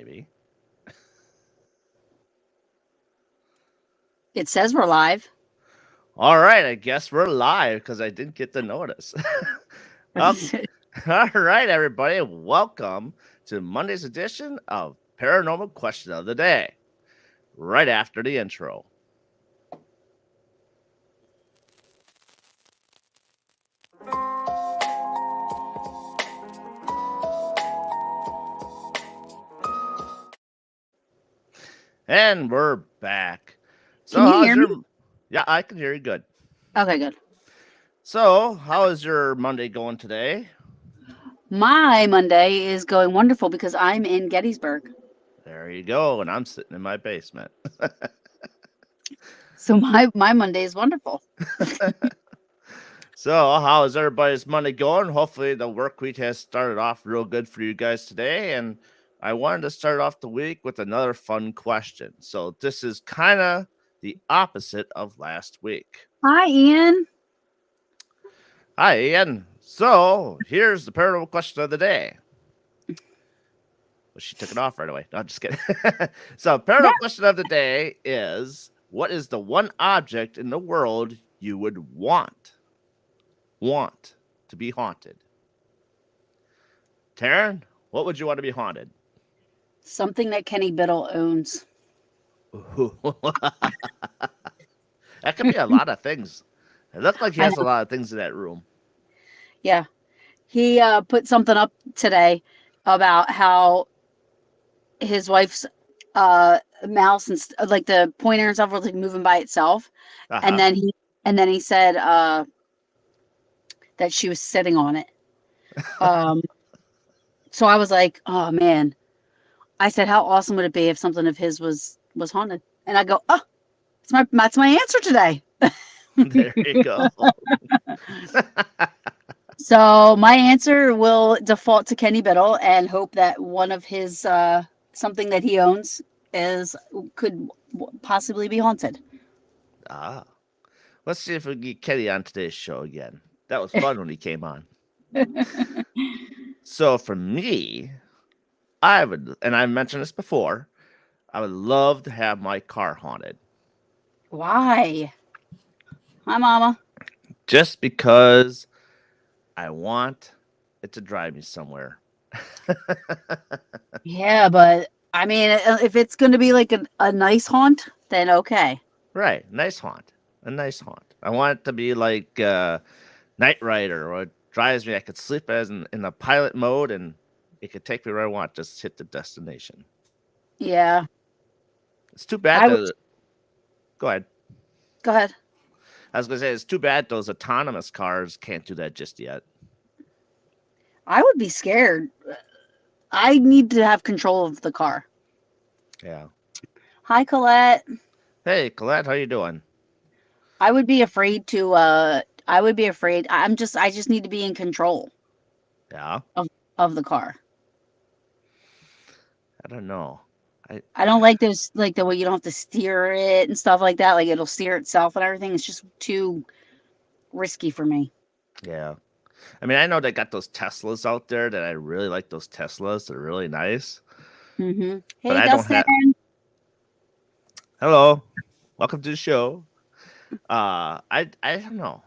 maybe. It says we're live. All right, I guess we're live because I didn't get the notice. Oh, all right, everybody, welcome to Monday's edition of Paranormal Question of the Day. Right after the intro. And we're back. So Can you how's hear me? your Yeah, I can hear you good. Okay, good. So, how is your Monday going today? My Monday is going wonderful because I'm in Gettysburg. There you go, and I'm sitting in my basement. So my Monday is wonderful. So, how is everybody's Monday going? Hopefully, the work week has started off real good for you guys today. And I wanted to start off the week with another fun question. So, this is kind of the opposite of last week. Hi, Ian. Hi, Ian. So, here's the paranormal question of the day. Well, she took it off right away. No, I'm just kidding. So, Yeah. paranormal question of the day is: what is the one object in the world you would want to be haunted? Taryn, what would you want to be haunted? Something that Kenny Biddle owns. That could be a lot of things. It looked like he I has a know. lot of things in that room. Yeah. He put something up today about how his wife's mouse and like the pointer and stuff was like moving by itself, Uh and huh. then he said that she was sitting on it. Um, so I was like, oh man. I said, how awesome would it be if something of his was haunted? And I go, oh, that's my answer today. There you go. So my answer will default to Kenny Biddle and hope that one of his something that he owns is could possibly be haunted. Ah, let's see if we can get Kenny on today's show again. That was fun when he came on. So for me, I would, and I mentioned this before, I would love to have my car haunted. Why? Hi, Mama. Just because I want it to drive me somewhere. Yeah, but I mean, if it's going to be like a nice haunt, then okay. Right, nice haunt. A nice haunt. I want it to be like Night Rider, or it drives me. I could sleep as in the pilot mode, and it could take me where I want. Just hit the destination. Yeah, It's too bad I would. that. Go ahead. Go ahead. I was gonna say it's too bad those autonomous cars can't do that just yet. I would be scared. I need to have control of the car. Yeah. Hi, Colette. Hey, Colette, how you doing? I would be afraid to. I would be afraid. I just need to be in control Yeah. of of the car. I don't know. I I don't like those, like the way you don't have to steer it and stuff like that. Like it'll steer itself and everything. It's just too risky for me. yeah. I mean, I know they got those Teslas out there that I really like. Those Teslas, they're really nice. But Hey, I don't Dustin. have. Hello, welcome to the show. I don't know.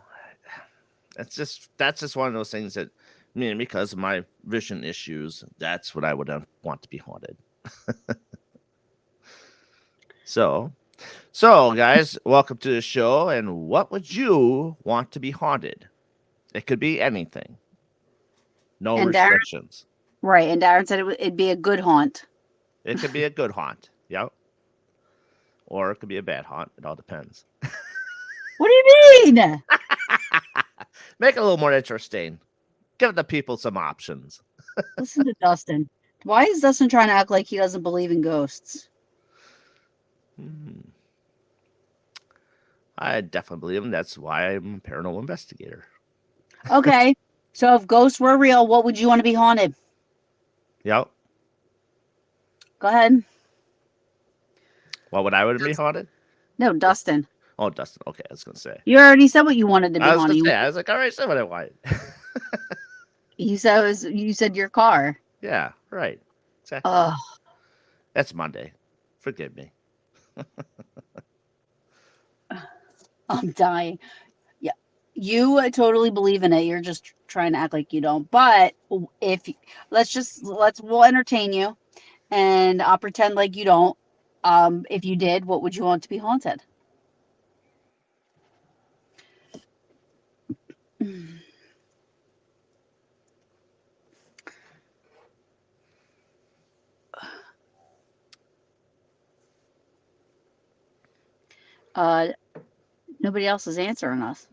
That's just one of those things that, I mean, because of my vision issues, that's what I would want to be haunted. So, guys, welcome to the show. And what would you want to be haunted? It could be anything. No And Darren, restrictions. right? And Darren said it'd be a good haunt. It could be a good haunt. Yep. Or it could be a bad haunt. It all depends. What do you mean? Make it a little more interesting. Give the people some options. Listen to Dustin. Why is Dustin trying to act like he doesn't believe in ghosts? Hmm. I definitely believe him. That's why I'm a paranormal investigator. Okay, so if ghosts were real, what would you want to be haunted? Yep. Go ahead. What would I would be haunted? No, Dustin. Oh, Dustin. Okay, I was gonna say. You already said what you wanted to be I was gonna haunted. say. I was like, all right, say what I wanted. You said your car. Yeah. Right. Exactly. Ugh. That's Monday. Forgive me. I'm dying. Yeah, you totally believe in it. You're just trying to act like you don't. But if we'll entertain you, and I'll pretend like you don't. If you did, what would you want to be haunted? Uh, Nobody else is answering us.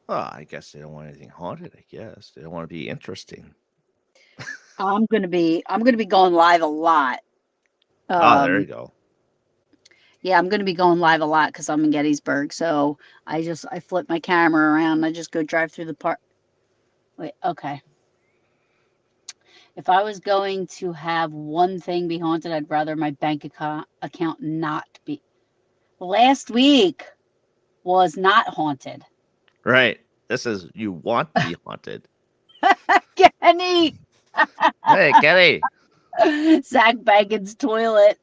Well, I guess they don't want anything haunted. I guess they don't want to be interesting. I'm gonna be going live a lot. Oh, there you Um, go. yeah, I'm gonna be going live a lot because I'm in Gettysburg. So I flip my camera around. And I just go drive through the park. Wait, okay. If I was going to have one thing be haunted, I'd rather my bank account not be. Last week was not haunted. Right. This is you want to be haunted. Kenny, Hey, Kenny. Zach Baggins' toilet.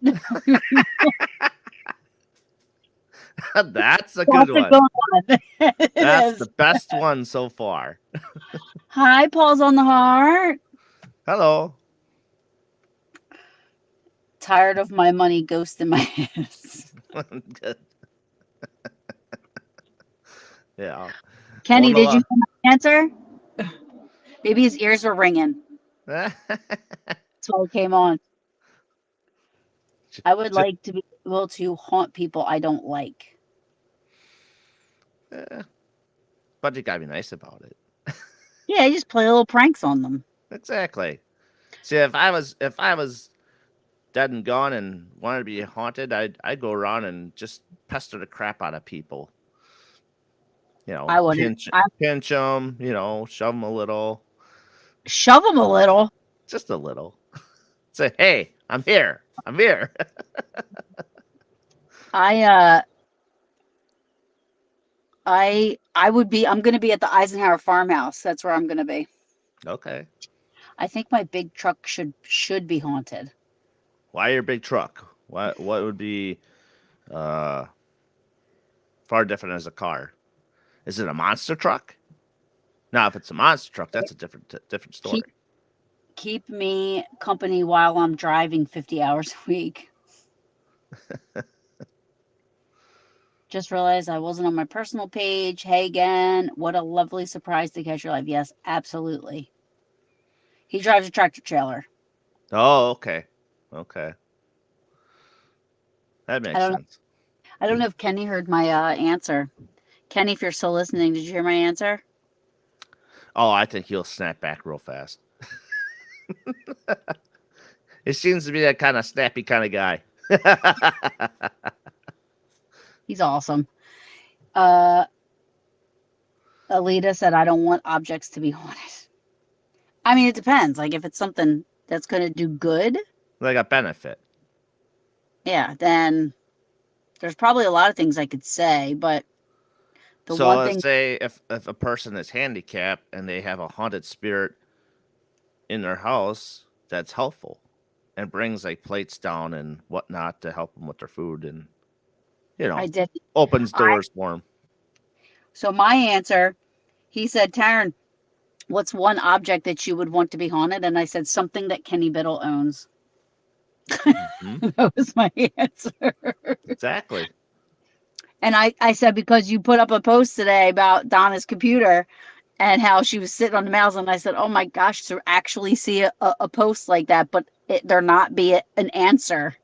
That's a That's good a one. good one. It That's the is. best one so far. Hi, Paul's on the heart. Hello. Tired of my money ghosting my ass. Good. Yeah. Kenny, Won't did you allow. hear my answer? Maybe his ears were ringing. That's why I came on. I would like to be able to haunt people I don't like. Eh, but you gotta be nice about it. Yeah, you just play little pranks on them. Exactly. See, if I was dead and gone and wanted to be haunted, I'd go around and just pester the crap out of people. You know, I wouldn't. I pinch them. You know, shove them a little, shove them a little. just a little. Say, hey, I'm here. I'm here. I uh I would be. I'm going to be at the Eisenhower farmhouse. That's where I'm going to be. Okay. I think my big truck should be haunted. Why your big truck? What would be uh far different as a car? Is it a monster truck? Now, if it's a monster truck, that's a different Keep story. keep me company while I'm driving 50 hours a week. Just realized I wasn't on my personal page. Hey again. What a lovely surprise to catch your life. Yes, absolutely. He drives a tractor trailer. Oh, okay. Okay. That I makes don't know. sense. I don't know if Kenny heard my answer. Kenny, if you're still listening, did you hear my answer? Oh, I think he'll snap back real fast. He seems to be that kind of snappy kind of guy. He's awesome. Uh, Alita said, I don't want objects to be haunted. I mean, it depends. Like, if it's something that's going to do good, Like a benefit. yeah, then there's probably a lot of things I could say. But the So one let's thing, say if a person is handicapped and they have a haunted spirit in their house, that's helpful and brings like plates down and whatnot to help them with their food and you I know did, opens I, doors for them. so my answer, he said, Taryn, what's one object that you would want to be haunted? And I said, something that Kenny Biddle owns. Hmm. That was my answer. Exactly. And I said, because you put up a post today about Donna's computer and how she was sitting on the mouse. And I said, oh my gosh, to actually see a post like that, but there not be an answer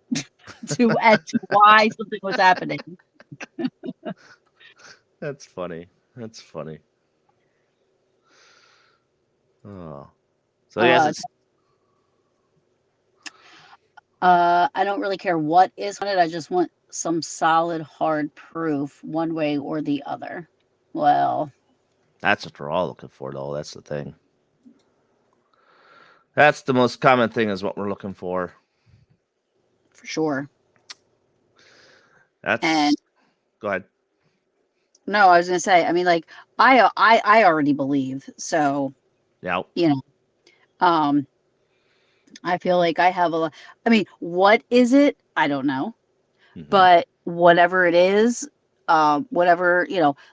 as to why something was happening. That's funny. That's funny. Oh, so yes, Uh, it's I don't really care what is on it. I just want some solid, hard proof one way or the other. Well, that's what we're all looking for, though. That's the thing. That's the most common thing is what we're looking for. for sure. That's And go ahead. no, I was gonna say, I mean, like I already believe. So, Yeah. you know, um, I feel like I have a lot. I mean, what is it? I don't know. Hmm. But whatever it is, whatever,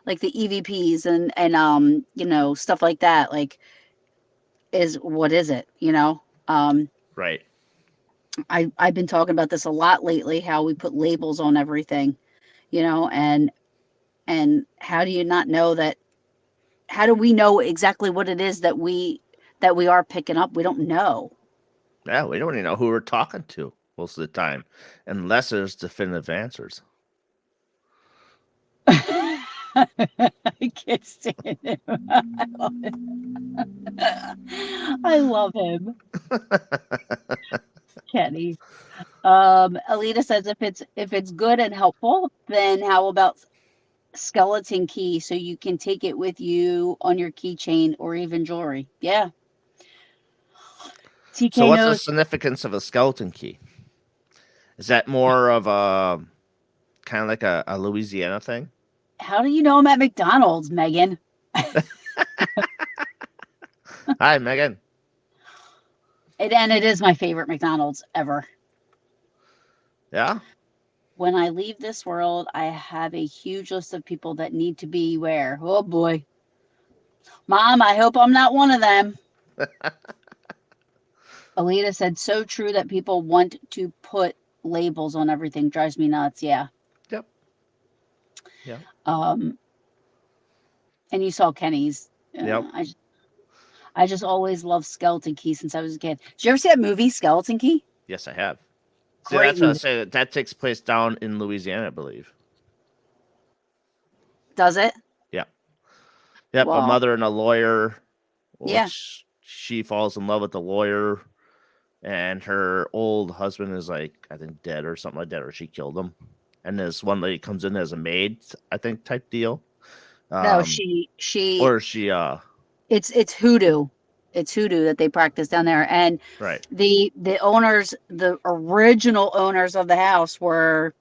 like the EVPs and stuff like that, like is what is it, Right. I've been talking about this a lot lately, how we put labels on everything, and how do you not know that how do we know exactly what it is that we are picking up? We don't know. Yeah, we don't even know who we're talking to most of the time, unless there's definitive answers. I can't stand him. I love him. I love him, Kenny. Alita says if it's good and helpful, then how about skeleton key so you can take it with you on your keychain or even jewelry? Yeah, So, TK what's the knows. significance of a skeleton key? Is that more of a kind of like a Louisiana thing? How do you know I'm at McDonald's, Megan? Hi, Megan. And it is my favorite McDonald's ever. Yeah. When I leave this world, I have a huge list of people that need to be where. Oh boy. Mom, I hope I'm not one of them. Alita said, so true that people want to put labels on everything. Drives me nuts. Yeah. Yep. Yep. Um, and you saw Kenny's. Yep. I just always loved Skeleton Key since I was a kid. Did you ever see that movie, Skeleton Key? Yes, I have. See, Great that's what I movie. say. That takes place down in Louisiana, I believe. Does it? Yep. Yep. A Well, mother and a lawyer, yeah. which she falls in love with the lawyer, and her old husband is like, I think, dead or something like that, or she killed him. And this one lady comes in as a maid, I think, type deal. No, Um, she or she, it's hoodoo. It's hoodoo that they practice down there. And right. the owners, the original owners of the house were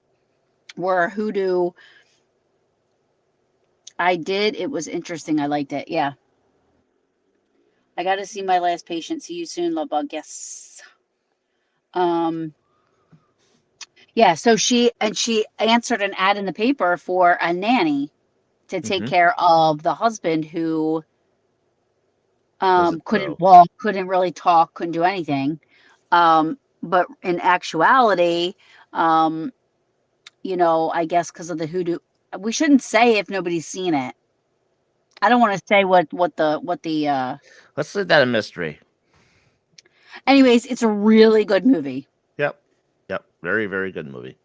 hoodoo. It was interesting. I liked it. Yeah. I got to see my last patient. See you soon, love bug. Yes. Um, yeah, so she answered an ad in the paper for a nanny to take Mm-hmm. care of the husband who Doesn't couldn't know. walk, couldn't really talk, couldn't do anything. But in actuality, um, I guess because of the hoodoo, we shouldn't say if nobody's seen it. I don't want to say what the. Let's leave that a mystery. Anyways, it's a really good movie. Yep. Yep. Very, very good movie.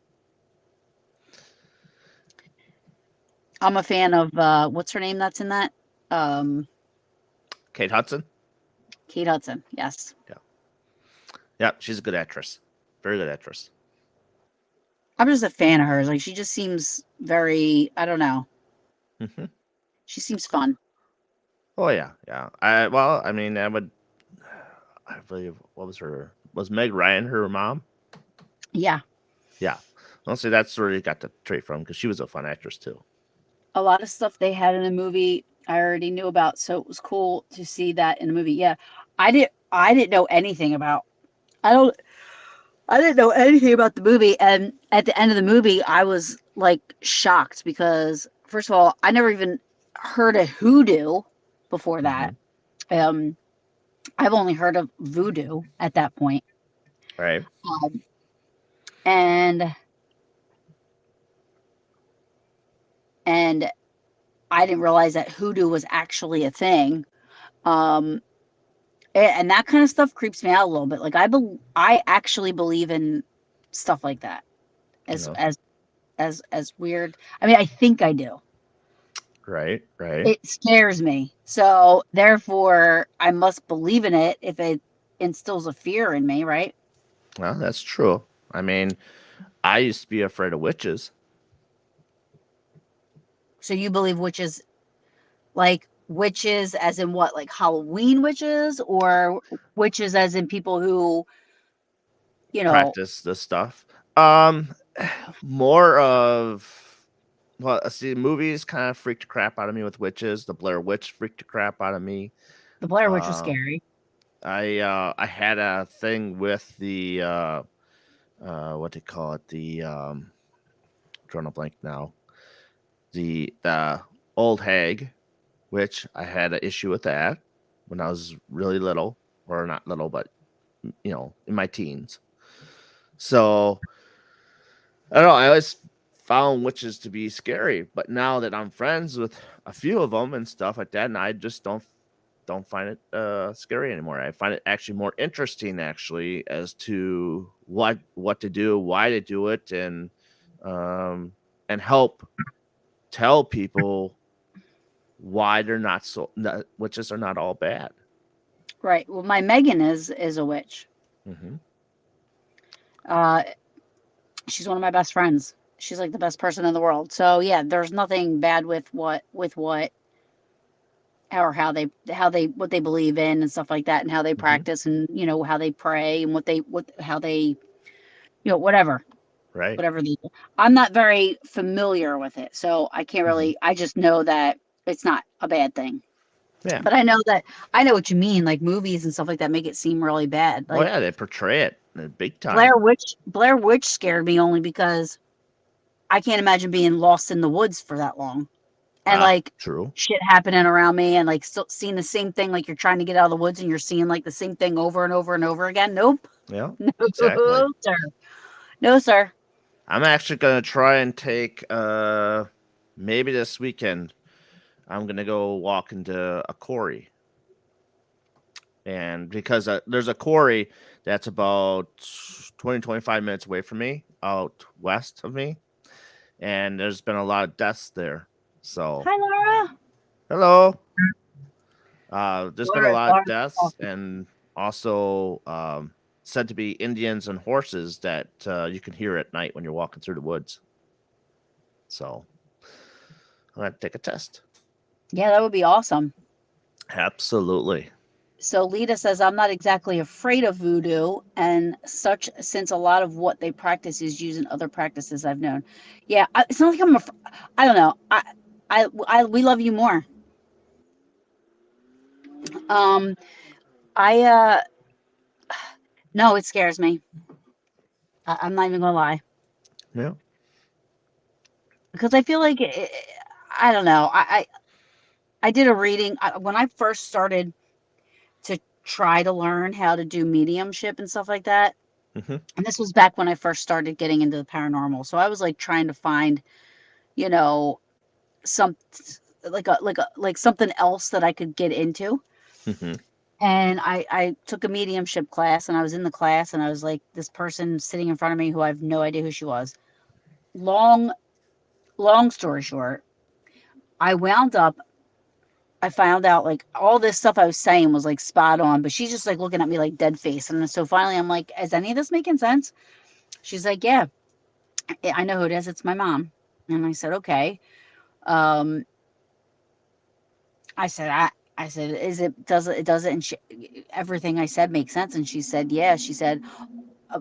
I'm a fan of what's her name that's in that? Um, Kate Hudson. Kate Hudson. Yes. Yeah. Yep. She's a good actress. Very good actress. I'm just a fan of hers. Like she just seems very, I don't know. Mm-hmm. She seems fun. Oh yeah, yeah. I mean, I would. I believe what was her was Meg Ryan her mom? Yeah. Yeah. Honestly, that's where you got the trait from because she was a fun actress too. A lot of stuff they had in the movie I already knew about, so it was cool to see that in the movie. Yeah. I didn't know anything about I don't I didn't know anything about the movie, and at the end of the movie I was like shocked because first of all, I never even heard of hoodoo before Mm-hmm. that. Um I've only heard of voodoo at that point. Right. Um, and and I didn't realize that hoodoo was actually a thing. Um, and that kind of stuff creeps me out a little bit. Like I actually believe in stuff like that. You As know. as as weird. I mean, I think I do. Right. Right. It scares me. So therefore, I must believe in it if it instills a fear in me, right? Well, that's true. I mean, I used to be afraid of witches. So you believe witches, like witches as in what, like Halloween witches, or witches as in people who, you know, Practice this stuff. Um, more of. Well, see, movies kind of freaked the crap out of me with witches. The Blair Witch freaked the crap out of me. the Blair Witch was Um, scary. I had a thing with the what they call it, the drawing a blank now, the old hag, which I had an issue with that when I was really little, or not little, but in my teens. So I don't know. I always found witches to be scary, but now that I'm friends with a few of them and stuff like that, and I just don't find it scary anymore. I find it actually more interesting, actually, as to what to do, why to do it, um, and help tell people why they're witches are not all bad. Right. Well, my Megan is a witch. Hmm. Uh, she's one of my best friends. She's like the best person in the world. So yeah, there's nothing bad with what or how they what they believe in and stuff like that, and how they Hmm. practice, and how they pray, and what how they whatever Right. whatever they do. I'm not very familiar with it, so I can't Hmm. really. I just know that it's not a bad thing. Yeah. But I know what you mean. Like movies and stuff like that make it seem really bad. Oh Like yeah, they portray it big time. Blair Witch scared me only because I can't imagine being lost in the woods for that long, and Ah, like true. shit happening around me, and like still seeing the same thing. Like you're trying to get out of the woods and you're seeing like the same thing over and over and over again. Nope. Yeah, exactly. No, sir. No, sir. I'm actually gonna try and take maybe this weekend. I'm gonna go walk into a quarry, and because there's a quarry that's about 20-25 minutes away from me, out west of me, and there's been a lot of deaths there. So Hi, Laura. hello. There's been a Laura, lot of Laura. deaths, and also said to be Indians and horses that you can hear at night when you're walking through the woods. So I'm gonna take a test. Yeah, that would be awesome. Absolutely. So Lita says, I'm not exactly afraid of voodoo and such, since a lot of what they practice is used in other practices I've known. Yeah, it's not like I don't know. We love you more. Um, I no, it scares me. I'm not even gonna lie, Yeah. because I feel like I don't know. I did a reading when I first started to try to learn how to do mediumship and stuff like that. Hmm. And this was back when I first started getting into the paranormal. So I was like trying to find, you know, some like something else that I could get into. Hmm. And I took a mediumship class, and I was in the class, and I was like, this person sitting in front of me who I have no idea who she was. Long long story short, I wound up I found out like all this stuff I was saying was like spot on, but she's just like looking at me like dead face. And so finally I'm like, is any of this making sense? She's like, yeah, I know who it is. It's my mom. And I said, okay. Um, I said, I said, does it? And everything I said makes sense. And she said, yeah. Uh,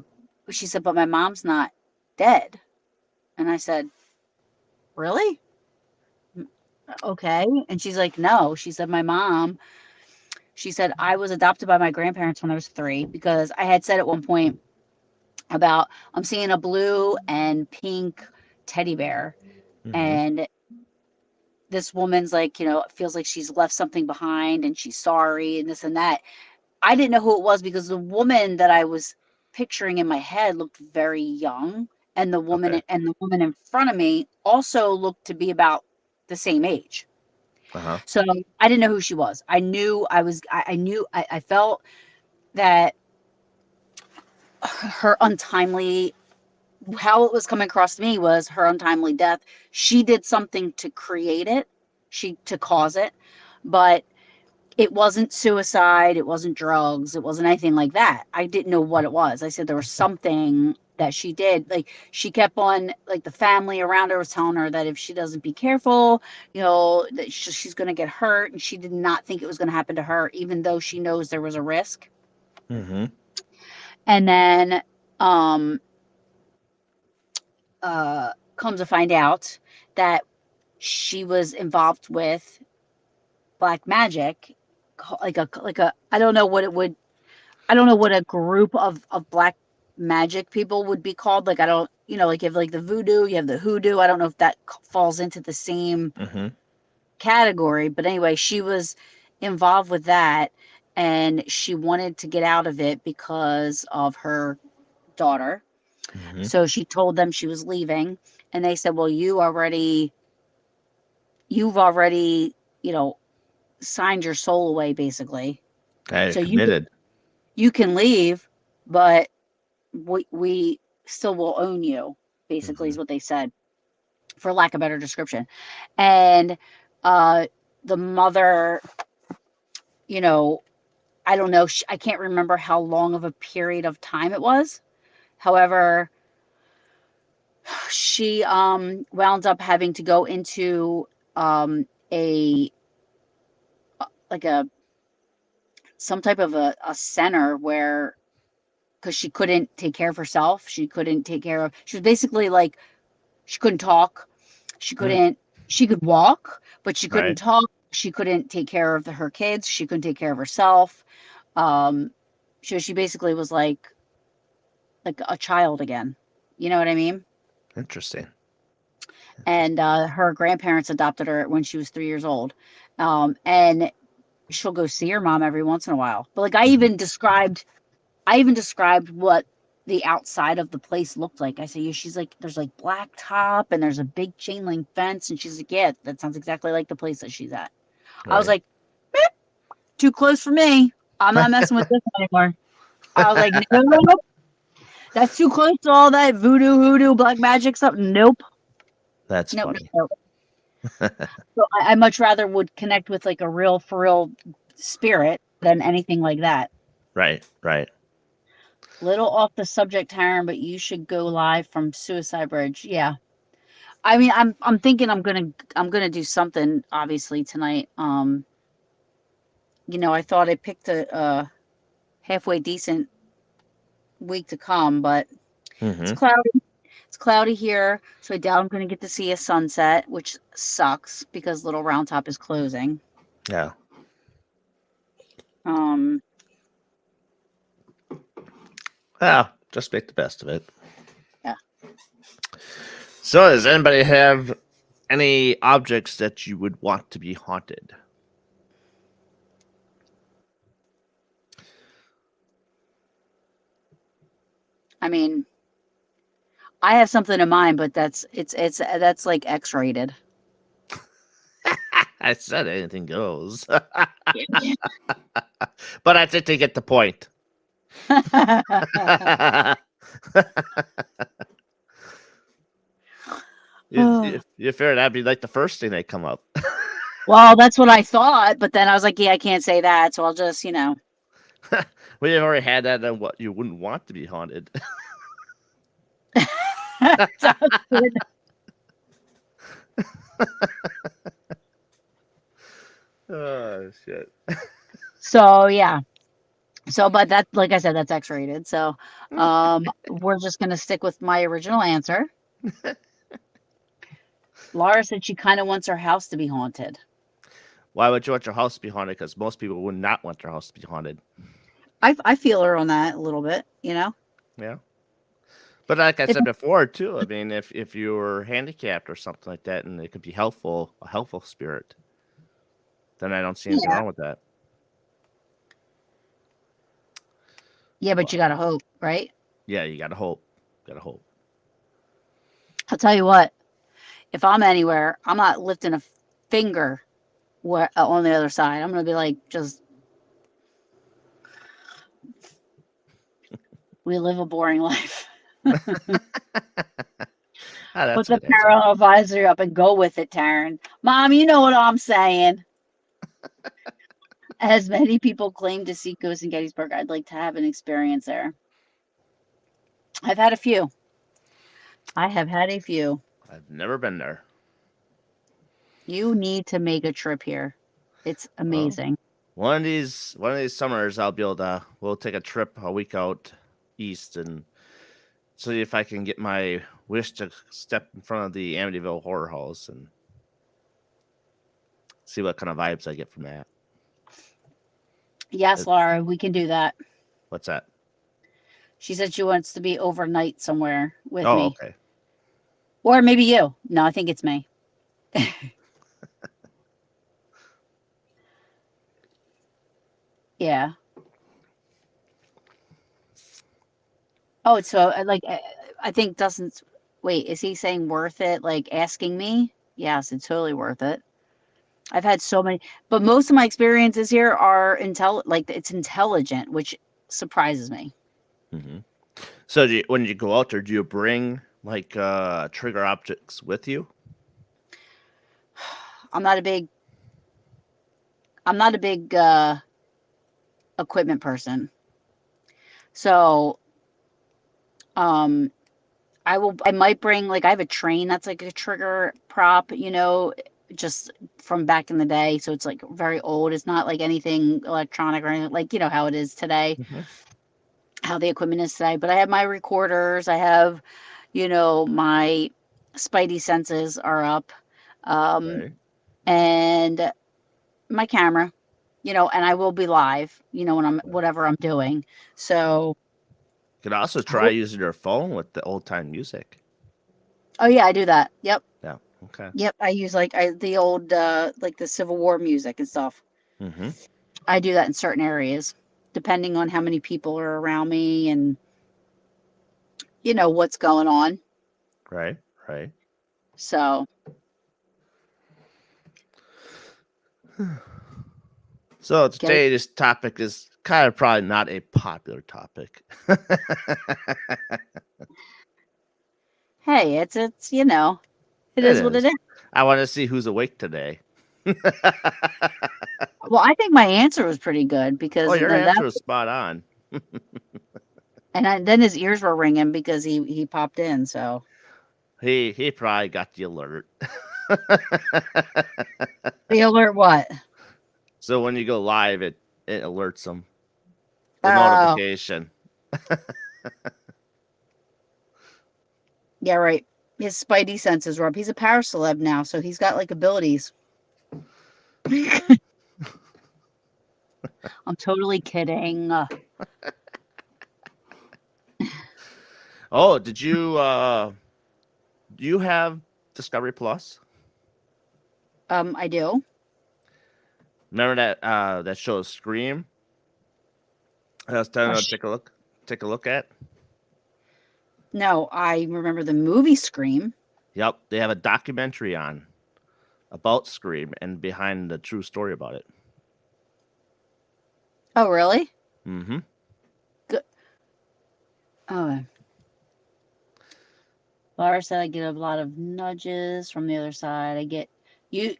she said, but my mom's not dead. And I said, really? Okay. And she's like, no. She said, my mom, she said, I was adopted by my grandparents when I was 3, because I had said at one point about, I'm seeing a blue and pink teddy bear. Hmm. And this woman's like, feels like she's left something behind and she's sorry and this and that. I didn't know who it was, because the woman that I was picturing in my head looked very young, and Okay. the woman in front of me also looked to be about the same age. Uh huh. So I didn't know who she was. I knew I knew I felt that her untimely how it was coming across to me was her untimely death. She did something to create it, to cause it, but it wasn't suicide, it wasn't drugs, it wasn't anything like that. I didn't know what it was. I said there was something that she did. Like she kept on, like the family around her was telling her that if she doesn't be careful, that she's going to get hurt, and she did not think it was going to happen to her, even though she knows there was a risk. Hmm. And then um come to find out that she was involved with black magic, like a I don't know what it would. I don't know what a group of black magic people would be called. Like I don't, like you have like the voodoo, you have the hoodoo. I don't know if that falls into the same Mm-hmm. category, but anyway, she was involved with that and she wanted to get out of it because of her daughter. Mm-hmm. So she told them she was leaving and they said, "Well, you've already, signed your soul away basically. I So committed. you can leave, but we still will own you," basically Mm-hmm. is what they said, for lack of a better description. And uh the mother, you know, I don't know, I can't remember how long of a period of time it was. However, she wound up having to go into a like a some type of a center where, because she couldn't take care of herself, she was basically like, she couldn't talk, she Mm. couldn't she could walk but she couldn't Right. talk, she couldn't take care of her kids, she couldn't take care of herself. um she basically was like a child again, you know what I mean? Interesting. And Interesting. her grandparents adopted her when she was 3 years old. And she'll go see her mom every once in a while, but like Mm-hmm. I even described what the outside of the place looked like. I said, yeah, she's like, there's like black top and there's a big chain link fence. And she's like, yeah, that sounds exactly like the place that she's at. I was Right. like, "Eh, too close for me. I'm not messing with this anymore." I was like, nope, that's too close to all that voodoo, hoodoo, black magic stuff. Nope, That's nope, nope, funny. nope. So I much rather would connect with like a real, for real spirit than anything like that. Right. Right. Little off the subject, Taryn, but you should go live from Suicide Bridge. Yeah. I mean, I'm thinking I'm gonna do something obviously tonight. I thought I picked a halfway decent week to come, but it's Mm-hmm. cloudy. It's cloudy here, so I doubt I'm gonna get to see a sunset, which sucks because Little Round Top is closing. Yeah. Um, Well, just make the best of it. yeah. So, does anybody have any objects that you would want to be haunted? I mean, I have something in mind, but that's like X-rated. I said anything goes, but I think they get the point. you figure that'd be like the first thing that come up. Well, that's what I thought, but then I was like, yeah, I can't say that, so I'll just, We have already had that on what you wouldn't want to be haunted. Sounds good. Oh shit! So yeah. So, but that, like I said, that's X-rated. So, we're just gonna stick with my original answer. Laura said she kind of wants her house to be haunted. Why would you want your house to be haunted? Because most people would not want their house to be haunted. I feel her on that a little bit, Yeah. But like I If said before, too, I mean, if you were handicapped or something like that, and it could be a helpful spirit, then I don't see anything Yeah, wrong with that. yeah, but But you gotta hope, right? yeah, you gotta hope. Gotta hope. I'll tell you what. If I'm anywhere, I'm not lifting a finger on the other side. I'm gonna be like, just we live a boring life. Ah, Put that's a the good answer. parallel advisory up and go with it, Taryn. Mom, you know what I'm saying. As many people claim to see ghosts in Gettysburg, I'd like to have an experience there. I've had a few. I have had a few. I've never been there. You need to make a trip here. It's Well, amazing. one of these summers, we'll take a trip a week out east and see if I can get my wish to step in front of the Amityville Horror House and see what kind of vibes I get from that. Yes, It- Laura, we can do that. What's that? She said she wants to be overnight somewhere with Oh, me. okay. Or maybe you. No, I think it's me. Yeah. Oh, so I think Dustin's. Wait, is he saying worth it? Like asking me? Yes, it's totally worth it. I've had so many, but most of my experiences here are like it's intelligent, which surprises me. Hmm. So when you go out there, do you bring like trigger objects with you? I'm not a big I'm not a big equipment person. So, um I might bring like I have a train that's like a trigger prop, just from back in the day, so it's like very old. It's not like anything electronic or anything like how it is today, Hmm. how the equipment is today. But I have my recorders, I have, my spidey senses are up. Um Right. and my camera, and I will be live, when I'm whatever I'm doing. So, You could also I try hope. using your phone with the old time music. Oh yeah, I do that. Yep. Yeah. Okay. Yep, I use the old like the Civil War music and stuff. Hmm. I do that in certain areas, depending on how many people are around me and what's going on. Right. Right. So, So get it? today this topic is kind of probably not a popular topic. Hey, it's it It is what it is. is. I want to see who's awake today. Well, I think my answer was pretty good Oh, because your then that answer was spot on. then his ears were ringing because he popped in. So He probably got the alert. the alert what? So when you go live, it alerts him the Oh, notification. yeah, right. His spidey senses were up. He's a power celeb now, so he's got like abilities. I'm totally kidding. Oh, do you have Discovery Plus? I do. Remember that show Scream? I was telling Oh, you to take a look at. no, I remember the movie Scream. Yep, they have a documentary on about Scream and behind the true story about it. Oh, really? Mm-hmm. Good. Oh, Laura said I get a lot of nudges from the other side. I get you.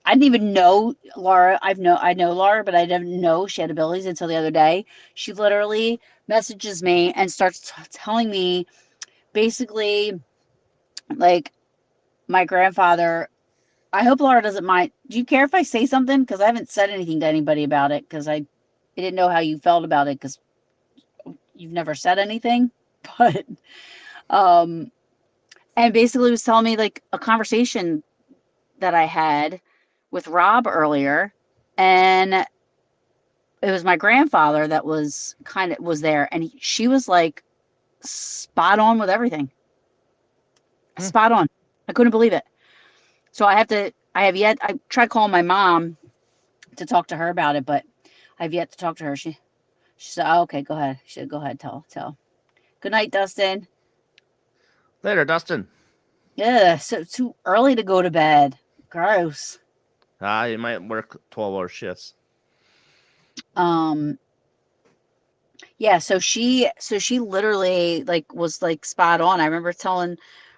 I didn't even know Laura. I know Laura, but I didn't know she had abilities until the other day. She literally messages me and starts telling me basically like my grandfather. I hope Laura doesn't mind. Do you care if I say something? Because I haven't said anything to anybody about it because I didn't know how you felt about it because you've never said anything. But um, and basically was telling me like a conversation that I had with Rob earlier, and it was my grandfather that was there, and she was like spot on with everything, Hmm. spot on. I couldn't believe it. So I tried calling my mom to talk to her about it, but I've yet to talk to her. She said, oh, okay, go ahead. She said, go ahead, tell. Good night, Dustin. Later, Dustin. Yeah, so too early to go to bed. Gross. You might work 12-hour shifts. Um, yeah, so she literally like was like spot on. I remember telling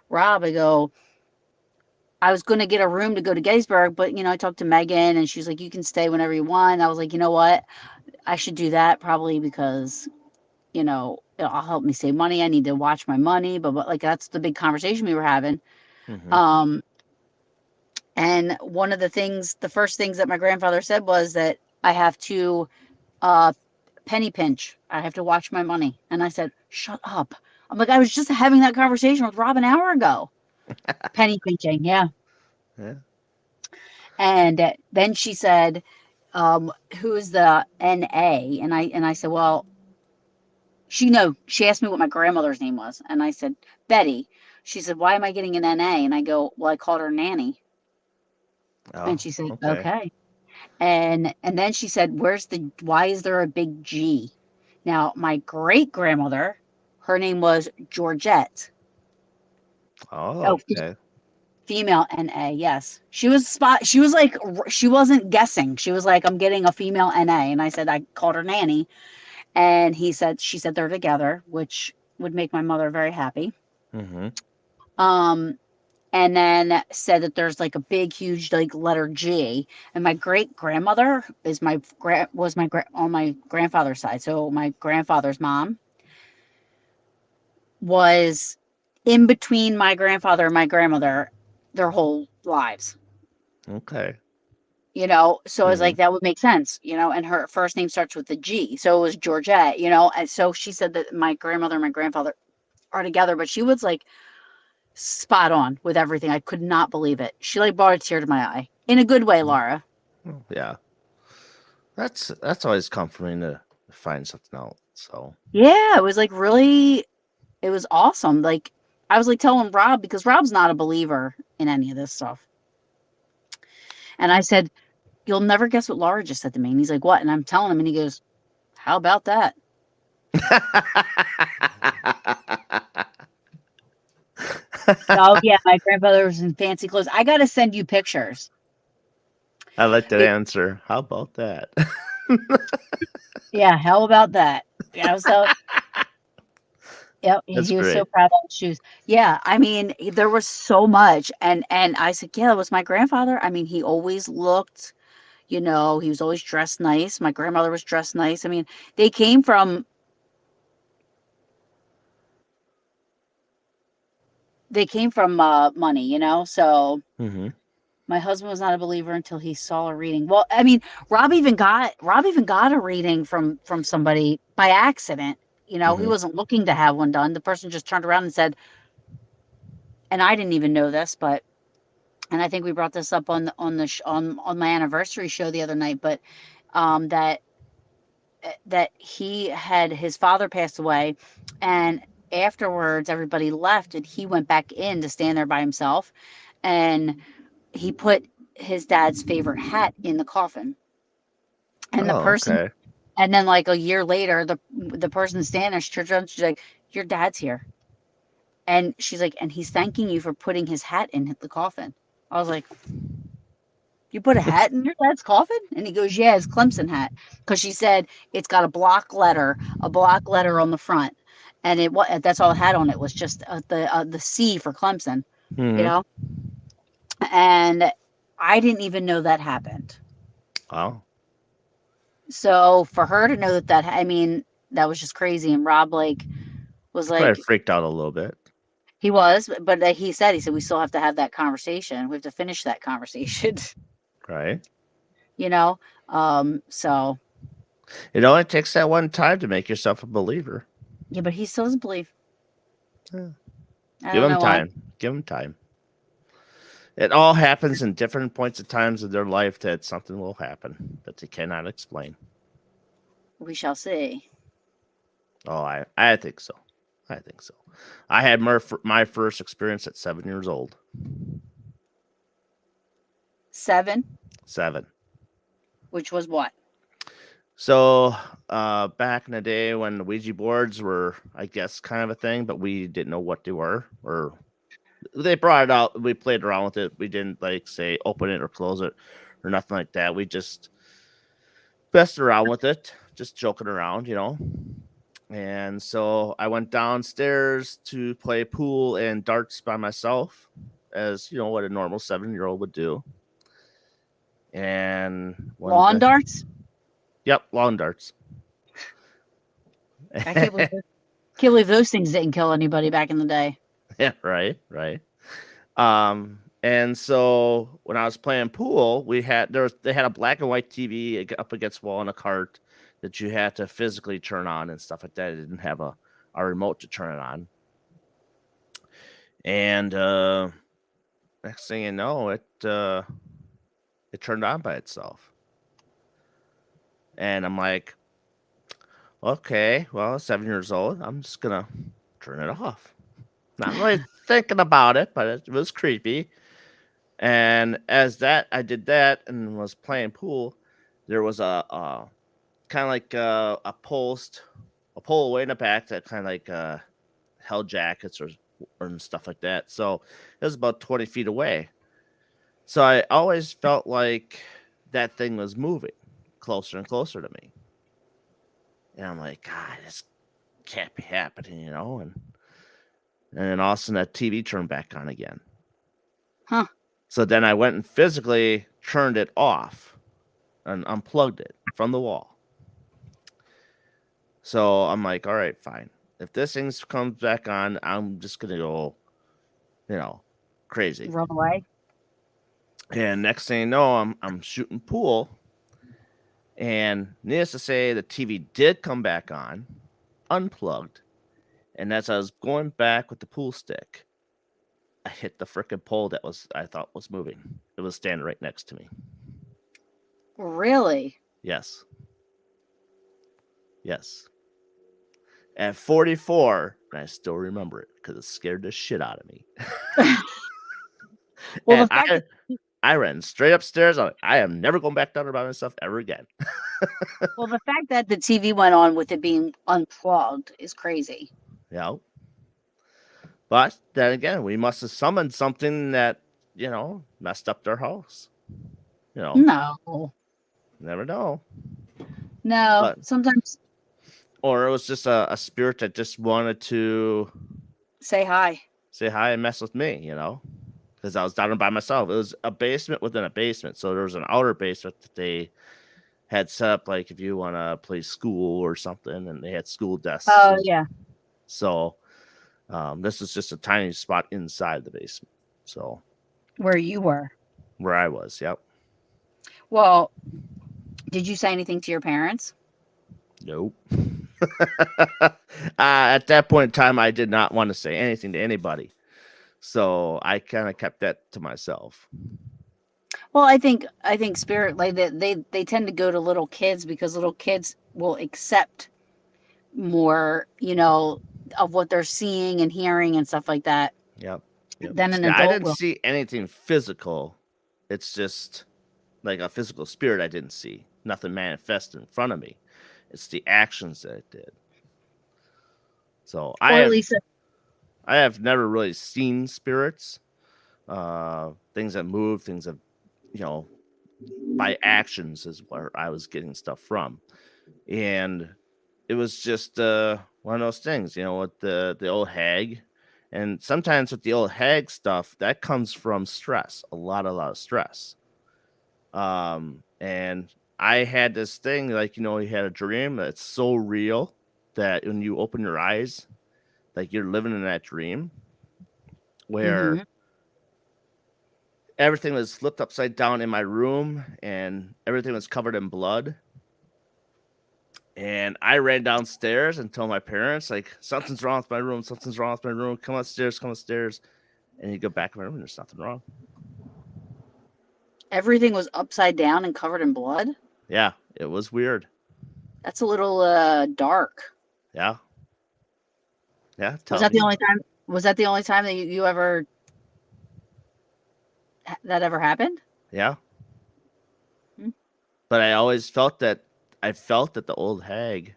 Rob, I was going to get a room to go to Gettysburg, but I talked to Megan and she's like, you can stay whenever you want. I was like, you know what? I should do that probably because, it'll help me save money. I need to watch my money, but like that's the big conversation we were having. Mm-hmm. Um, and one of the first things that my grandfather said was that I have to uh, penny pinch. I have to watch my money. And I said, shut up. I'm like, I was just having that conversation with Rob an hour ago. Penny pinching, yeah. Yeah. And then she said, who's the NA? And I said, well, She asked me what my grandmother's name was, and I said Betty. She said, "Why am I getting an NA?" And I go, "Well, I called her Nanny." And Oh, she said, okay. "Okay." And then she said, why is there a big G? Now, my great grandmother, her name was Georgette. Oh, Oh, okay. female NA, yes. She was like, she wasn't guessing. She was like, I'm getting a female NA. And I said, I called her Nanny. And she said they're together, which would make my mother very happy. Mm-hmm. Um, and then said that there's like a big, huge like letter G. And my great grandmother is on my grandfather's side. So my grandfather's mom was in between my grandfather and my grandmother their whole lives. Okay. So I was Mm-hmm. like, that would make sense, and her first name starts with the G. So it was Georgette, and so she said that my grandmother and my grandfather are together, but she was like spot on with everything. I could not believe it. She like brought a tear to my eye in a good way, Laura. Oh, yeah. That's always comforting to find something out. So. Yeah, it was like really, it was awesome. Like I was like telling Rob because Rob's not a believer in any of this stuff. And I said, "You'll never guess what Laura just said to me." And he's like, "What?" And I'm telling him, and he goes, "How about that?" Oh yeah, my grandfather was in fancy clothes. I gotta send you pictures. I like that It, answer. How about that? yeah, how about that? So yep, That's he was so great. proud of his shoes. Yeah, I mean, there was so much, and I said, yeah, that was my grandfather. I mean, he always looked, he was always dressed nice. My grandmother was dressed nice. I mean, they came from money, So Mm-hmm. my husband was not a believer until he saw a reading. Well, I mean, Rob even got a reading from somebody by accident. He Mm-hmm. wasn't looking to have one done. The person just turned around and said, and I didn't even know this, but and I think we brought this up on my anniversary show the other night, but that his father passed away, and afterwards everybody left, and he went back in to stand there by himself, and he put his dad's favorite hat in the coffin, and the Oh, person, okay. and then like a year later, the person standing there, she turns around, she's like, "Your dad's here," and she's like, "And he's thanking you for putting his hat in the coffin." I was like, "You put a hat in your dad's coffin?" And he goes, "Yeah, his Clemson hat." Because she said it's got a block letter on the front, and that's all it had on it was just the C for Clemson, you Mm-hmm. know. And I didn't even know that happened. Wow. So for her to know I mean, that was just crazy. And Rob was It's probably like, freaked out a little bit, he was, but he said we still have to have that conversation. We have to finish that conversation, right? you know. So It only takes that one time to make yourself a believer. yeah, but he still doesn't believe. Yeah. I Give don't them know why. time. Give them time. It all happens in different points of times of their life that something will happen that they cannot explain. We shall see. Oh, I think so. I think so. I had my first experience at 7 years old. 7, 7. which was what? So back in the day when the Ouija boards were, I guess, kind of a thing, but we didn't know what they were, or they brought it out. We played around with it. We didn't like say open it or close it or nothing like that. We just messed around with it, just joking around. And so I went downstairs to play pool and darts by myself, as what a normal 7-year-old would do. And Lawn darts? yep, lawn darts. I can't believe those things didn't kill anybody back in the day. Yeah, right. And so when I was playing pool, they had a black and white TV up against the wall in a cart that you had to physically turn on and stuff like that. It didn't have a remote to turn it on. And next thing you know, it turned on by itself. And I'm like, Okay, well, 7 years old. I'm just gonna turn it off. Not really thinking about it, but it was creepy. And as that I did that and was playing pool, there was a kind of like a pole away in the back that kind of like held jackets or and stuff like that. So it was about 20 feet away. So I always felt like that thing was moving closer and closer to me. And I'm like, God, this can't be happening, you know? And then all of a sudden that TV turned back on again. Huh. So then I went and physically turned it off and unplugged it from the wall. So I'm like, all right, fine. If this thing comes back on, I'm just gonna go, you know, crazy. Run away. And next thing you know, I'm shooting pool, and needless to say, the TV did come back on, unplugged, and as I was going back with the pool stick, I hit the frickin' pole that I thought was moving. It was standing right next to me. Really? Yes, yes. At 44, and I still remember it because it scared the shit out of me. Well, And the fact that I ran straight upstairs. I am never going back down there by myself ever again. the TV went on with it being unplugged is crazy. You know? But then again, we must have summoned something that, messed up their house. No, Never know. no. But Sometimes or it was just a spirit that just wanted to say hi. say hi and mess with me, because I was down there by myself. It was a basement within a basement. So there was an outer basement that they had set up, like if you want to play school or something, and they had school desks. Oh yeah. So this is just a tiny spot inside the basement. So Where you were. where I was, yep. Well, did you say anything to your parents? Nope. At that point in time, I did not want to say anything to anybody. So I kind of kept that to myself. Well, I think spirit like they tend to go to little kids because little kids will accept more, of what they're seeing and hearing and stuff like that Yep. Yep. than an See, I adult didn't will. see anything physical. It's just like a physical spirit I didn't see. Nothing manifest in front of me. It's the actions that it did. So I Or at have least I have never really seen spirits. Things that move, things that you know, by actions is where I was getting stuff from. And it was just one of those things, with the old hag. And sometimes with the old hag stuff, that comes from stress, a lot of stress. And I had this thing, like, you had a dream that's so real that when you open your eyes, like you're living in that dream where Mhm. everything was flipped upside down in my room and everything was covered in blood. And I ran downstairs and told my parents, like, something's wrong with my room. Something's wrong with my room. Come upstairs. Come upstairs. And you go back in my room and there's nothing wrong. Everything was upside down and covered in blood. Yeah, it was weird. That's a little dark. Yeah. Yeah. Was Tell that the me. only time? Was that the only time that you ever that ever happened? Yeah. Hmm. But I felt that the old hag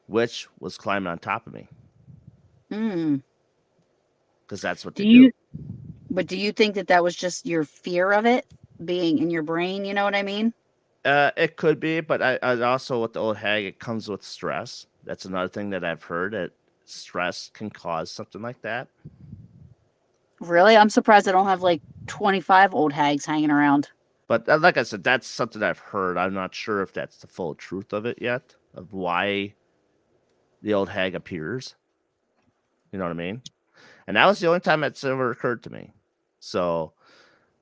witch was climbing on top of me Hmm. because that's what Do they do. you? But do you think that that was just your fear of it being in your brain? You know what I mean? It could be, but I also with the old hag, it comes with stress. That's another thing that I've heard that stress can cause something like that. Really, I'm surprised I don't have like 25 old hags hanging around. But like I said, that's something I've heard. I'm not sure if that's the full truth of it yet, of why the old hag appears. You know what I mean? And that was the only time it's ever occurred to me. So,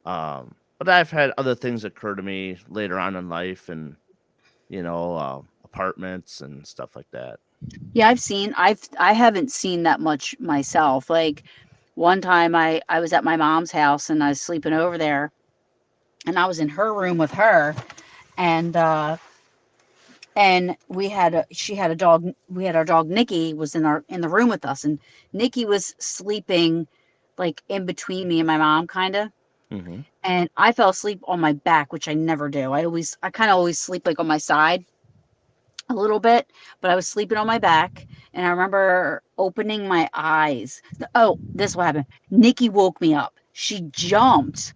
but I've had other things occur to me later on in life, and apartments and stuff like that. Yeah, I haven't seen that much myself. Like one time I was at my mom's house and I was sleeping over there and I was in her room with her and and she had a dog. We had our dog Nikki was in the room with us, and Nikki was sleeping like in between me and my mom, kind of. Mm-hmm. And I fell asleep on my back, which I never do. I kind of always sleep like on my side a little bit, but I was sleeping on my back, and I remember opening my eyes. Oh, this is what happened. Nikki woke me up. She jumped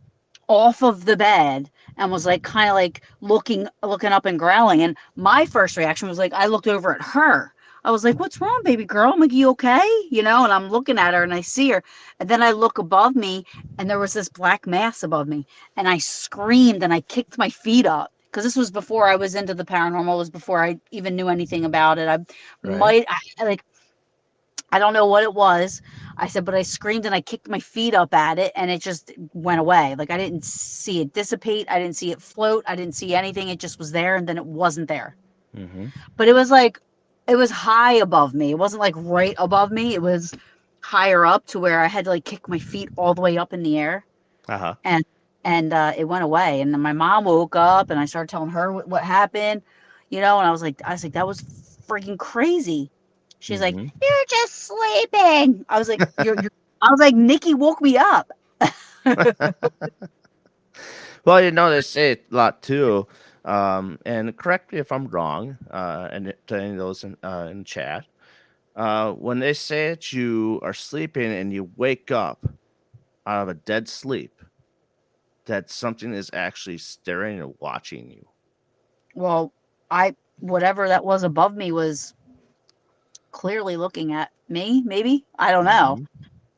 off of the bed and was like kind of like looking up and growling. And my first reaction was like I looked over at her. I was like, "What's wrong, baby girl?" I'm like, "You okay?" And I'm looking at her and I see her. And then I look above me and there was this black mass above me. And I screamed and I kicked my feet up. Because this was before I was into the paranormal, it was before I even knew anything about it. Right. Like I don't know what it was. I said, but I screamed and I kicked my feet up at it and it just went away. Like I didn't see it dissipate. I didn't see it float. I didn't see anything. It just was there and then it wasn't there. Mm-hmm. But it was high above me. It wasn't like right above me. It was higher up to where I had to like kick my feet all the way up in the air. Uh-huh. And it went away. And then my mom woke up and I started telling her what happened, and I was like, that was freaking crazy. She's like, Mm-hmm. "You're just sleeping." I was like, I was like, "Nikki woke me up." Well, they say it a lot too. And correct me if I'm wrong, and to any of those in chat. When they say that you are sleeping and you wake up out of a dead sleep, that something is actually staring and watching you. Well, whatever that was above me was clearly looking at me, maybe. I don't know.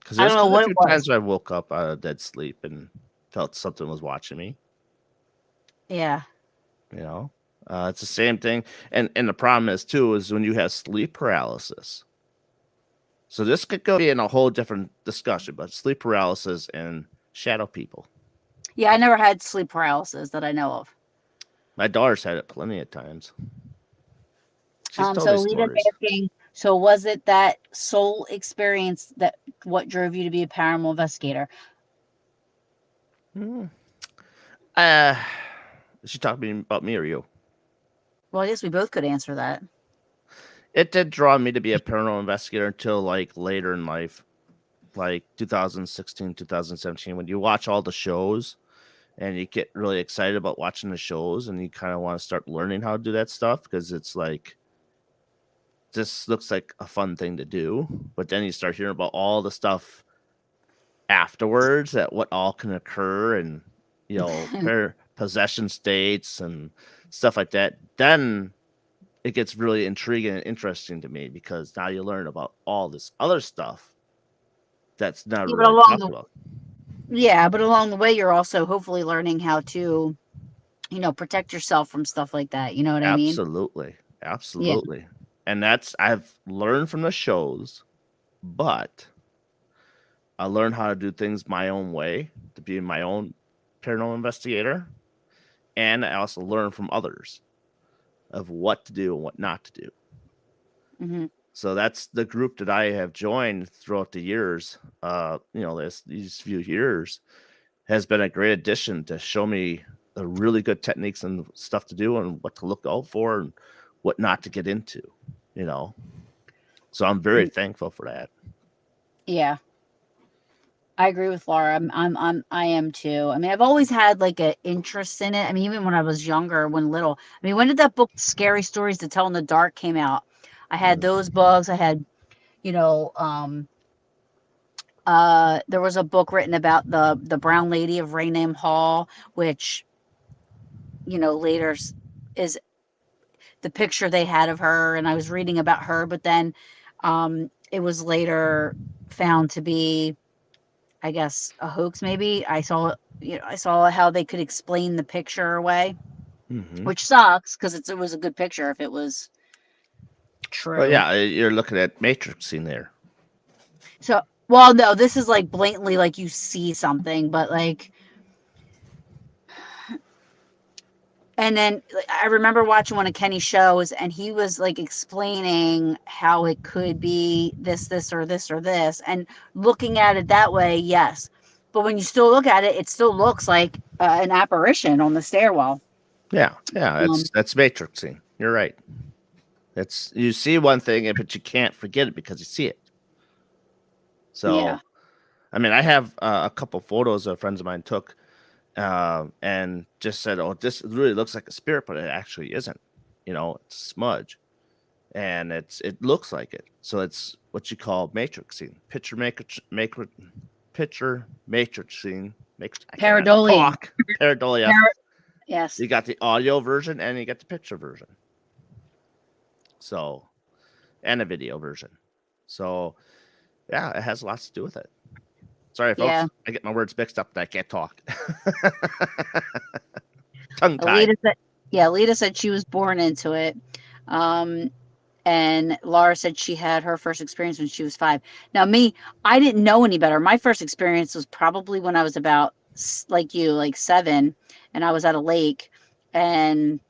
Because I don't there's know been a what it few was. times I woke up out of dead sleep and felt something was watching me. Yeah. You know, it's the same thing. And the problem is too is when you have sleep paralysis. So this could go be in a whole different discussion, but sleep paralysis and shadow people. Yeah, I never had sleep paralysis that I know of. My daughter's had it plenty of times. She's told me So Lena's stories. asking, so was it that soul experience that what drove you to be a paranormal investigator? Hmm. Uh, is she talking about me or you? Well, I guess we both could answer that. It did draw me to be a paranormal investigator until like later in life, like 2016, 2017, when you watch all the shows and you get really excited about watching the shows and you kind of want to start learning how to do that stuff because it's like this looks like a fun thing to do. But then you start hearing about all the stuff afterwards that what all can occur and possession states and stuff like that. Then it gets really intriguing and interesting to me because now you learn about all this other stuff that's not Yeah, but really talked about. along the way, you're also hopefully learning how to, protect yourself from stuff like that. You know what I mean? Absolutely. Yeah. Absolutely. And that's I've learned from the shows, but I learned how to do things my own way to be my own paranormal investigator. And I also learn from others of what to do and what not to do. Hmm. So that's the group that I have joined throughout the years. These few years has been a great addition to show me the really good techniques and stuff to do and what to look out for and what not to get into. You know, so I'm very thankful for that. Yeah. I agree with Laura. I am too. I mean, I've always had like an interest in it. I mean, even when I was younger, when little. I mean, when did that book, Scary Stories to Tell in the Dark, came out? I had Mm. those books. I had, you know, there was a book written about the Brown Lady of Raynham Hall, which, later is the picture they had of her, and I was reading about her, but then, it was later found to be, I guess, a hoax. Maybe I saw how they could explain the picture away, Hmm. which sucks because it was a good picture if it was Well, true. yeah, you're looking at matrixing there. So, well, no, this is like blatantly like you see something, but like, and then like, I remember watching one of Kenny's shows, and he was like explaining how it could be this, or this, or this, and looking at it that way, yes. But when you still look at it, it still looks like an apparition on the stairwell. Yeah, yeah, Um, that's matrixing. You're right. It's you see one thing, but you can't forget it because you see it. Yeah. So, I mean, I have a couple photos of friends of mine took, and just said, "Oh, this really looks like a spirit, but it actually isn't. It's a smudge, and it looks like it. So it's what you call matrixing, picture matrixing. I cannot Pareidolia. talk. Pareidolia. Par- yes. You got the audio version and you got the picture version. So, and a video version. So, yeah, it has lots to do with it. Sorry, Yeah. folks. I get my words mixed up and I can't talk. Tongue tied. Alita said, yeah, Alita said she was born into it. Um, and Laura said she had her first experience when she was 5. Now, me, I didn't know any better. My first experience was probably when I was about like you, like 7, and I was at a lake, and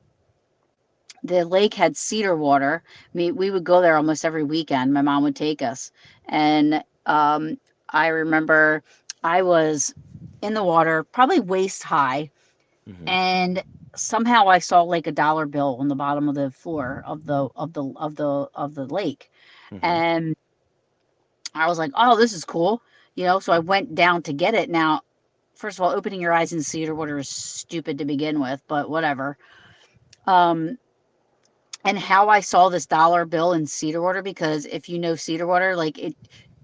the lake had cedar water. We would go there almost every weekend. My mom would take us, and I remember I was in the water, probably waist high, Mm-hmm. and somehow I saw like a dollar bill on the bottom of the floor of the lake, Mm-hmm. and I was like, "Oh, this is cool," So I went down to get it. Now, first of all, opening your eyes in cedar water is stupid to begin with, but whatever. Um, and how I saw this dollar bill in cedar water, because if you know cedar water, like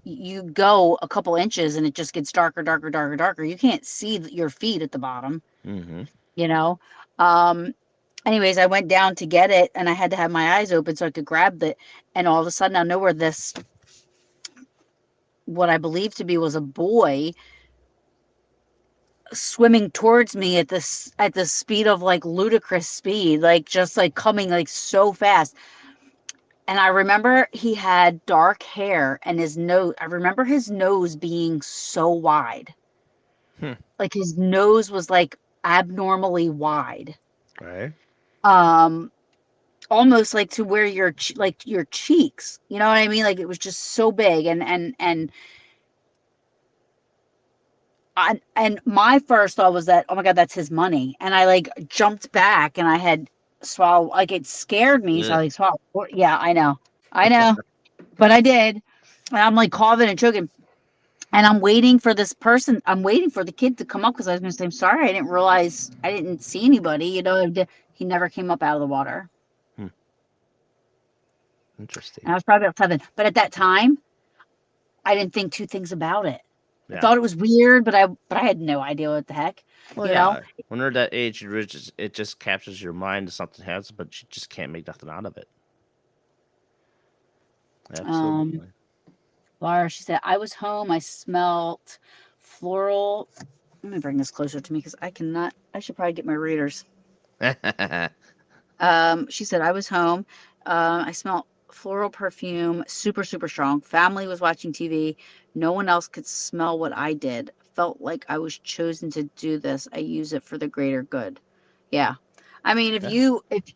you go a couple inches and it just gets darker, darker, darker, darker. You can't see your feet at the bottom, Mm-hmm. you know. Um, anyways, I went down to get it and I had to have my eyes open so I could grab it. And all of a sudden, I know where this, what I believe to be was a boy swimming towards me at the speed of like ludicrous speed, like just like coming like so fast. And I remember he had dark hair and his nose, I remember his nose being so wide. Hmm. Like his nose was like abnormally wide. Right. Um almost like to where like your cheeks, you know what I mean? Like it was just so big, and my first thought was that, oh my god, that's his money. And I like jumped back and I had swallowed, like it scared me, so I Yeah. like swallowed. Yeah, I know, but I did. And I'm like coughing and choking. And I'm waiting for this person. I'm waiting for the kid to come up because I was going to say, I'm sorry. I didn't realize I didn't see anybody. He never came up out of the water. Hmm. And Interesting. I was probably about 7. But at that time, I didn't think two things about it. I Yeah. thought it was weird, but I had no idea what the heck, Well, you know? yeah. When you're that age, it just captures your mind if something happens, but you just can't make nothing out of it. Um, Absolutely. Laura, she said, I was home. I smelt floral. Let me bring this closer to me because I cannot. I should probably get my readers. She said, I was home. I smelled floral perfume, super, super strong. Family was watching TV. No one else could smell what I did. Felt like I was chosen to do this. I use it for the greater good. Yeah. I mean, Yeah. if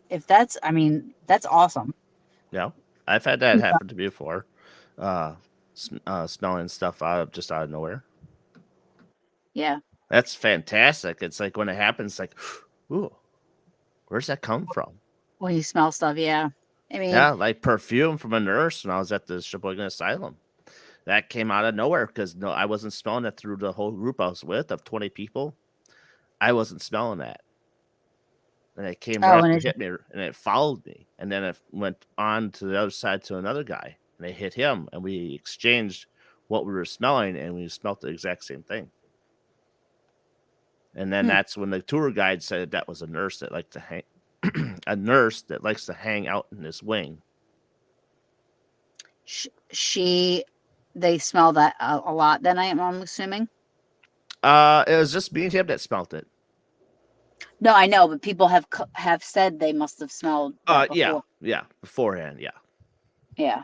if that's, I mean, that's awesome. Yeah. I've had that happen to me before. Uh, smelling stuff out of nowhere. Yeah. That's fantastic. It's like when it happens, like, ooh, where's that come from? When you smell stuff. Yeah. I mean, Yeah, like perfume from a nurse when I was at the Sheboygan Asylum. That came out of nowhere because no, I wasn't smelling it through the whole group I was with of 20 people. I wasn't smelling that. And it came right oh, up and and it's, hit me, and it followed me. And then it went on to the other side to another guy, and it hit him. And we exchanged what we were smelling, and we smelled the exact same thing. And then hmm. that's when the tour guide said that was a nurse that liked to hang, a nurse that likes to hang out in this wing. she, they smell that a lot. Then I'm assuming. It was just me and him that smelt it. No, I know, but people have said they must have smelled that Yeah, before. yeah, beforehand, yeah, Yeah.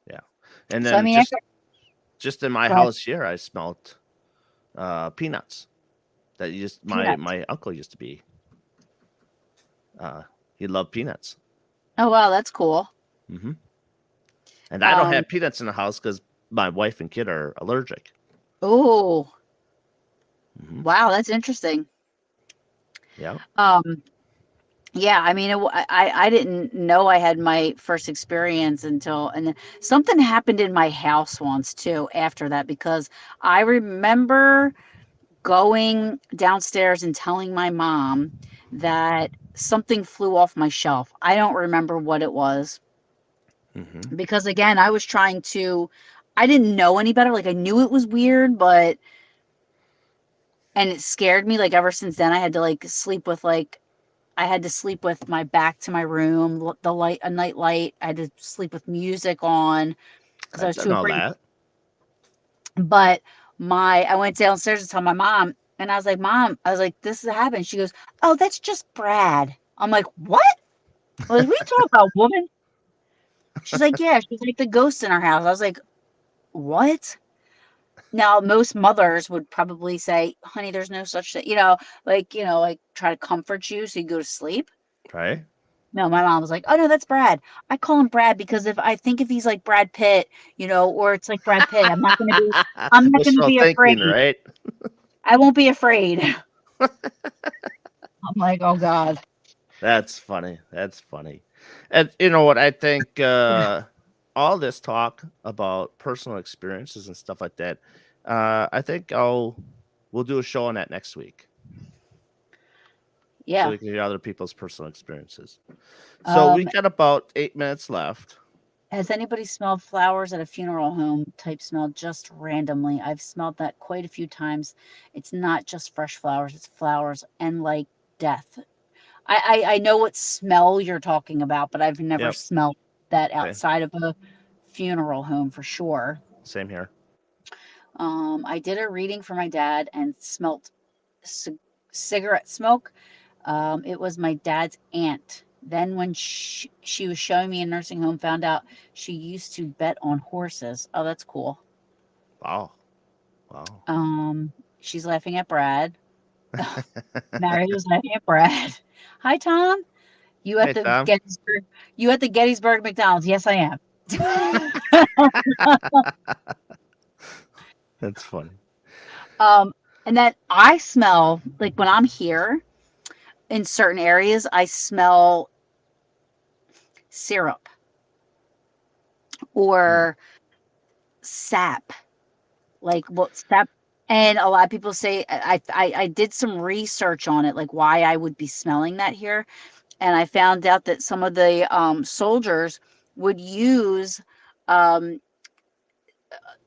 yeah. And So I then mean, just in my go ahead. house here, I smelt peanuts. That used Peanuts. my uncle used to be. Uh, he loved peanuts. Oh wow, that's cool. Hmm. And I don't Um. have peanuts in the house because my wife and kid are allergic. Oh Hmm. wow, that's interesting. Yeah. Um. Yeah, I mean, I didn't know I had my first experience until, and then something happened in my house once too after that, because I remember going downstairs and telling my mom that something flew off my shelf. I don't remember what it was, Mm-hmm. because again, I was trying to, I didn't know any better. Like, I knew it was weird, but, and it scared me. Like, ever since then, I had to like sleep with like, I had to sleep with my back to my room, the light, a night light. I had to sleep with music on because I I was didn't too know afraid. that. But I went downstairs to tell my mom, and I was like, Mom, I was like, this has happened. She goes, Oh, that's just Brad. I'm like, What? I was like, What are you talking about, woman? She's like, Yeah. She's like, the ghost in our house. I was like, What? Now, most mothers would probably say, Honey, there's no such thing, like try to comfort you so you go to sleep. Right? No, my mom was like, "Oh no, that's Brad. I call him Brad because if he's like Brad Pitt, or it's like Brad Pitt, I'm not gonna Wishful be thinking, afraid. right? I won't be afraid." I'm like, "Oh God." That's funny. That's funny. And you know what? I think all this talk about personal experiences and stuff like that, I think we'll do a show on that next week, so Yeah. we can hear other people's personal experiences. So we Um, got about 8 minutes left. has anybody smelled flowers at a funeral home type smell just randomly? I've smelled that quite a few times. It's not just fresh flowers, it's flowers and like death. I know what smell you're talking about, but I've never Yep. smelled that Okay. outside of a funeral home for sure. Same here. I did a reading for my dad and smelt cigarette smoke. It was my dad's aunt. Then, when she was showing me a nursing home, found out she used to bet on horses. Oh, that's cool. Wow. Wow. She's laughing at Brad. Mary was laughing at Brad. Hi, Tom. You at Hey, the Tom. Gettysburg? You at the Gettysburg McDonald's? Yes, I am. That's funny. um, and then I smell like when I'm here in certain areas, I smell syrup Hmm. or sap, like what sap. And a lot of people say I did some research on it, like why I would be smelling that here, and I found out that some of the soldiers would use um,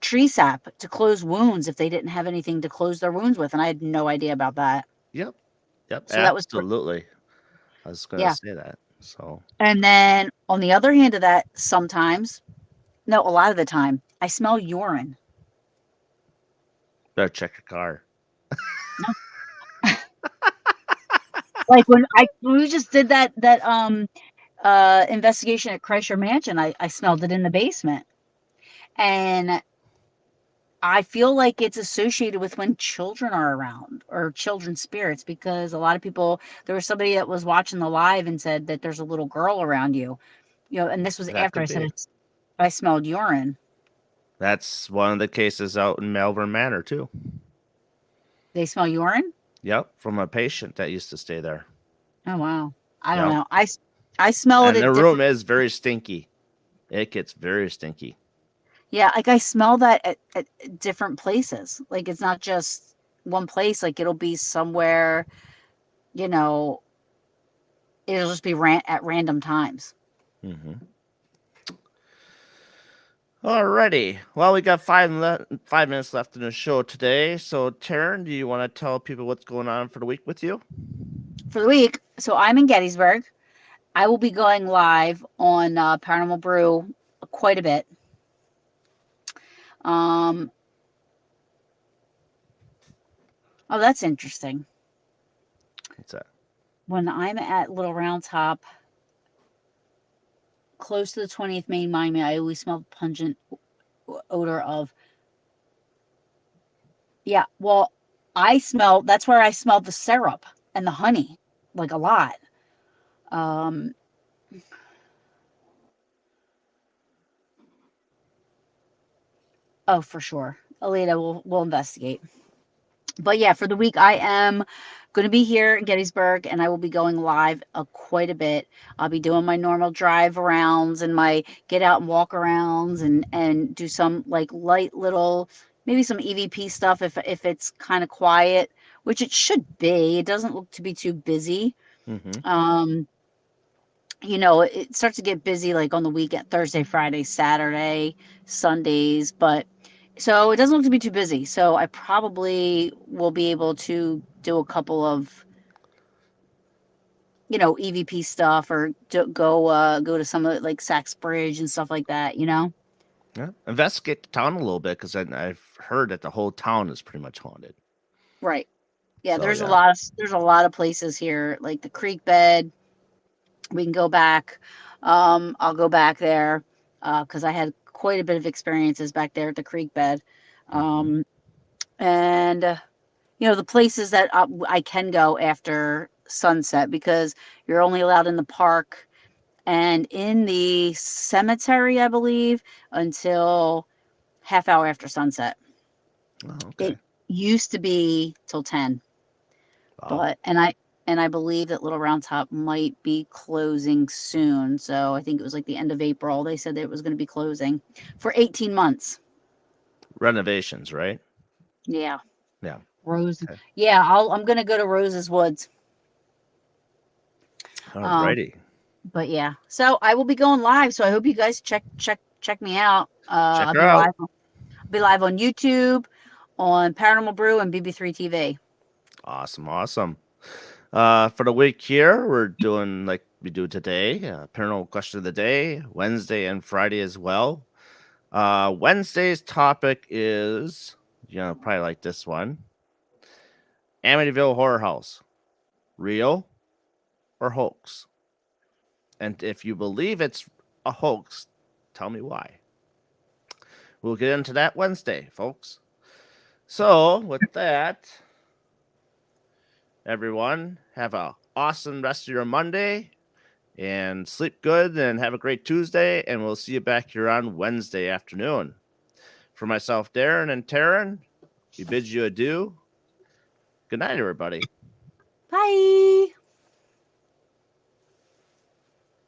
tree sap to close wounds if they didn't have anything to close their wounds with, and I had no idea about that. Yep. Yep. So that was Absolutely. I was gonna yeah. say that. So And then on the other hand of that, sometimes, no, a lot of the time, I smell urine. better check your car. Like when we just did that investigation at Kreischer Mansion, I smelled it in the basement. And I feel like it's associated with when children are around or children's spirits, because a lot of people, there was somebody that was watching the live and said that there's a little girl around you, and this was That after I could said be. I smelled urine. That's one of the cases out in Melbourne Manor too. They smell urine. Yep, from a patient that used to stay there. Oh wow, I don't Yep. know. I smell it And the at room different. is very stinky. It gets very stinky. Yeah, like I smell that at different places. Like it's not just one place. Like it'll be somewhere, you know, it'll just be at random times. Hmm. Alrighty. Well, we got 5 minutes left in the show today. So, Taryn, do you want to tell people what's going on for the week with you? For the week, so I'm in Gettysburg. I will be going live on Paranormal Brew quite a bit. Um, oh, that's interesting. What's that? When I'm at Little Round Top, close to the 20th Main Monument, I always smell the pungent odor of, yeah, well, that's where I smelled the syrup and the honey, like a lot. Um, oh, for sure. Alita will investigate. But yeah, for the week, I am going to be here in Gettysburg, and I will be going live quite a bit. I'll be doing my normal drive arounds and my get out and walk arounds, and do some like light little, maybe some EVP stuff if it's kind of quiet, which it should be. It doesn't look to be too busy. Mm-hmm. Um, it starts to get busy like on the weekend, Thursday, Friday, Saturday, Sundays, but so it doesn't look to be too busy. So I probably will be able to do a couple of, EVP stuff, or go to some of like Saks Bridge and stuff like that. Yeah. Investigate the town a little bit because I've heard that the whole town is pretty much haunted. Right. Yeah, So there's a yeah. lot of there's a lot of places here, like the creek bed. We can go back. I'll go back there because I had quite a bit of experiences back there at the creek bed. Mm-hmm. Um, and the places that I can go after sunset, because you're only allowed in the park and in the cemetery, I believe, until half hour after sunset. Oh, okay. It used to be till 10, Wow. but and I believe that Little Round Top might be closing soon. So I think it was like the end of April. They said that it was going to be closing for 18 months. Renovations, right? Yeah. Yeah. Rose. Okay. Yeah, I'm gonna go to Rose's Woods. Um, Alrighty. but yeah, so I will be going live. So I hope you guys check me out. Check I'll her be out. live. I'll be live on YouTube, on Paranormal Brew, and BB3 TV. Awesome. Awesome. For the week here, we're doing like we do today, paranormal question of the day, Wednesday and Friday as well. Wednesday's topic is, probably like this one: Amityville Horror House, real or hoax? And if you believe it's a hoax, tell me why. We'll get into that Wednesday, folks. So, with that, everyone, have a awesome rest of your Monday and sleep good and have a great Tuesday. And we'll see you back here on Wednesday afternoon. For myself, Darren and Taryn, we bid you adieu. Good night, everybody. Bye.